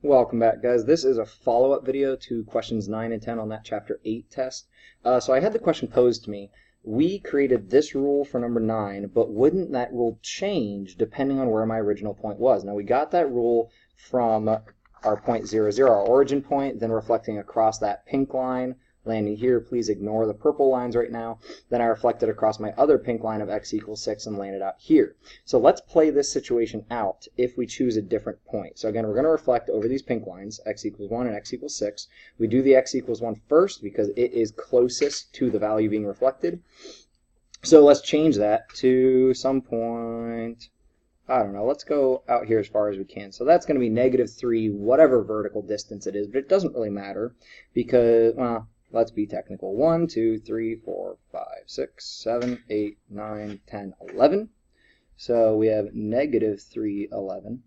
Welcome back, guys. This is a follow-up video to questions 9 and 10 on that chapter 8 test. So I had the question posed to me. We created this rule for number 9, but wouldn't that rule change depending on where my original point was? Now, we got that rule from our point 0, 0, our origin point, then reflecting across that pink line, landing here. Please ignore the purple lines right now. Then I reflected across my other pink line of x equals 6 and landed out here. So let's play this situation out if we choose a different point. So again, we're going to reflect over these pink lines, x equals 1 and x equals 6. We do the x equals 1 first because it is closest to the value being reflected. So let's change that to some point, I don't know, let's go out here as far as we can. So that's going to be -3, whatever vertical distance it is, but it doesn't really matter because, well, let's be technical. 1, 2, 3, 4, 5, 6, 7, 8, 9, 10, 11. So we have -311.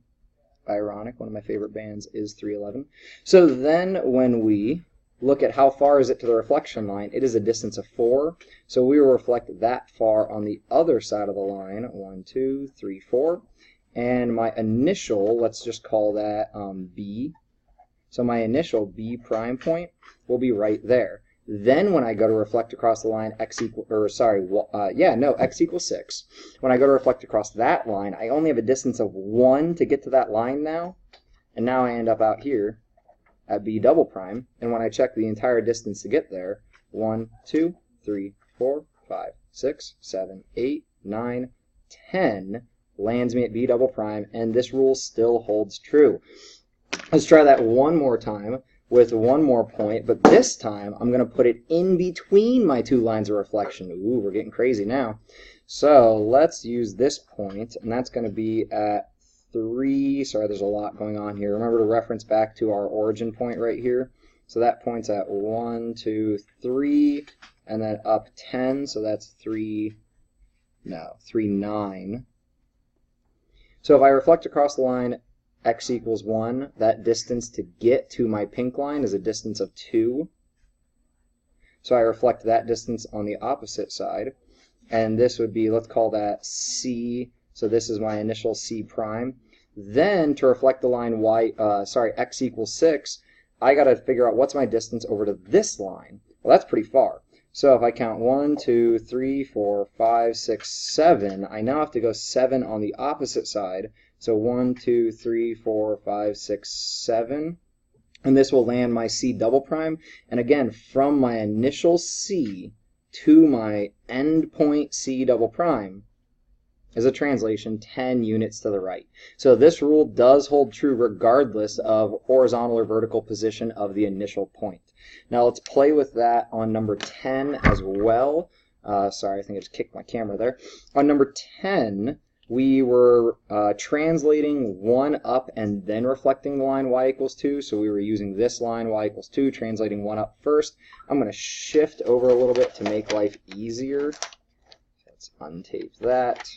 Ironic, one of my favorite bands is 311. So then when we look at how far is it to the reflection line, it is a distance of 4. So we will reflect that far on the other side of the line. 1, 2, 3, 4. And my initial, let's just call that B. So my initial B prime point will be right there. Then when I go to reflect across the line x equals 6. When I go to reflect across that line, I only have a distance of 1 to get to that line now. And now I end up out here at B double prime. And when I check the entire distance to get there, 1, 2, 3, 4, 5, 6, 7, 8, 9, 10 lands me at B double prime, and this rule still holds true. Let's try that one more time with one more point, but this time I'm going to put it in between my two lines of reflection. Ooh, we're getting crazy now. So let's use this point, and that's going to be at 3. Sorry, there's a lot going on here. Remember to reference back to our origin point right here. So that point's at 1, 2, 3, and then up 10, so that's 3, 9. So if I reflect across the line x equals 1, that distance to get to my pink line is a distance of 2. So I reflect that distance on the opposite side. And this would be, let's call that C. So this is my initial C prime. Then to reflect the line x equals 6, I got to figure out what's my distance over to this line. Well, that's pretty far. So if I count 1, 2, 3, 4, 5, 6, 7, I now have to go 7 on the opposite side. So 1, 2, 3, 4, 5, 6, 7. And this will land my C double prime. And again, from my initial C to my end point C double prime is a translation 10 units to the right. So this rule does hold true regardless of horizontal or vertical position of the initial point. Now let's play with that on number 10 as well. Sorry, I think I just kicked my camera there. On number 10, we were translating 1 up and then reflecting the line y equals 2. So we were using this line y equals 2, translating 1 up first. I'm going to shift over a little bit to make life easier. Let's untape that.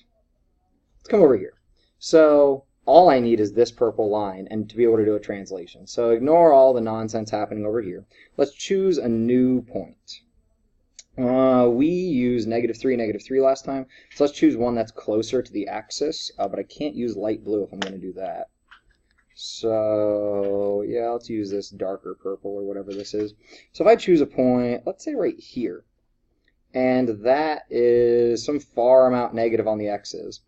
Let's come over here. So all I need is this purple line and to be able to do a translation. So ignore all the nonsense happening over here. Let's choose a new point. We used -3 last time, so let's choose one that's closer to the axis, but I can't use light blue if I'm going to do that. So yeah, let's use this darker purple or whatever this is. So if I choose a point, let's say right here, and that is some far amount negative on the x's,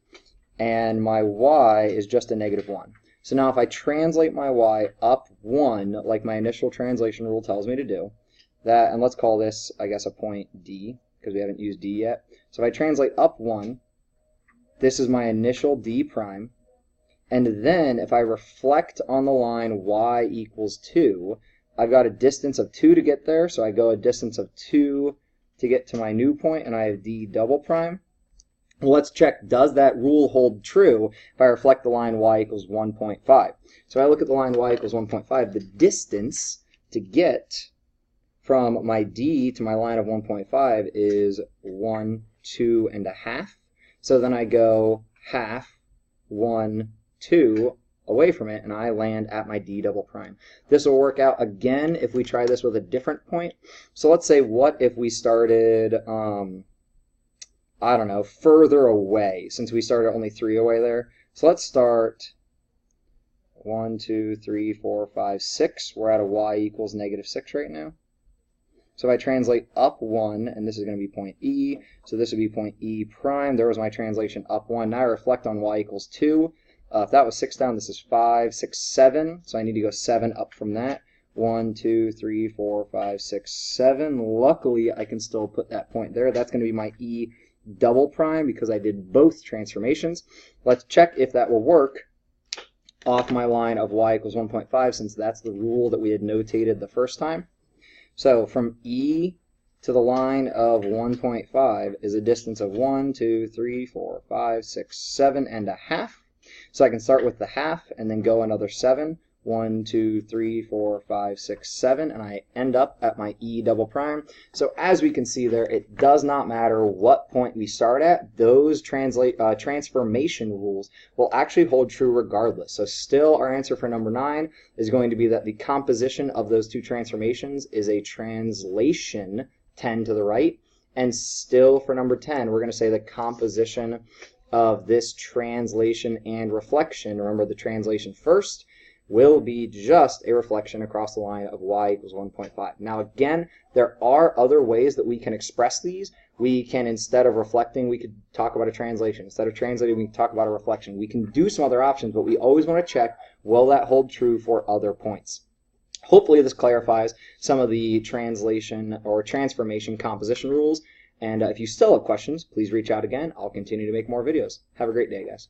and my y is just a -1. So now if I translate my y up 1, like my initial translation rule tells me to do, that, and let's call this, I guess, a point D, because we haven't used D yet. So if I translate up 1, this is my initial D prime, and then if I reflect on the line y equals 2, I've got a distance of 2 to get there, so I go a distance of 2 to get to my new point, and I have D double prime. Well, let's check, does that rule hold true if I reflect the line y equals 1.5? So I look at the line y equals 1.5, the distance to get from my D to my line of 1.5 is 1, 2 1/2. So then I go half, 1, 2 away from it, and I land at my D double prime. This will work out again if we try this with a different point. So let's say, what if we started, I don't know, further away, since we started only 3 away there. So let's start 1, 2, 3, 4, 5, 6. We're at a y equals -6 right now. So if I translate up 1, and this is going to be point E, so this would be point E prime. There was my translation up 1. Now I reflect on y equals 2. If that was 6 down, this is 5, 6, 7. So I need to go 7 up from that. 1, 2, 3, 4, 5, 6, 7. Luckily, I can still put that point there. That's going to be my E double prime because I did both transformations. Let's check if that will work off my line of y equals 1.5, since that's the rule that we had notated the first time. So from E to the line of 1.5 is a distance of 1, 2, 3, 4, 5, 6, 7 and a half. So I can start with the half and then go another 7. 1, 2, 3, 4, 5, 6, 7, and I end up at my E double prime. So as we can see there, it does not matter what point we start at. Those transformation rules will actually hold true regardless. So still our answer for number 9 is going to be that the composition of those two transformations is a translation 10 to the right. And still for number 10, we're going to say the composition of this translation and reflection, remember the translation first, will be just a reflection across the line of y equals 1.5. Now again, there are other ways that we can express these. We can, instead of reflecting, we could talk about a translation. Instead of translating, we can talk about a reflection. We can do some other options, but we always want to check, will that hold true for other points? Hopefully this clarifies some of the translation or transformation composition rules. And if you still have questions, please reach out again. I'll continue to make more videos. Have a great day, guys.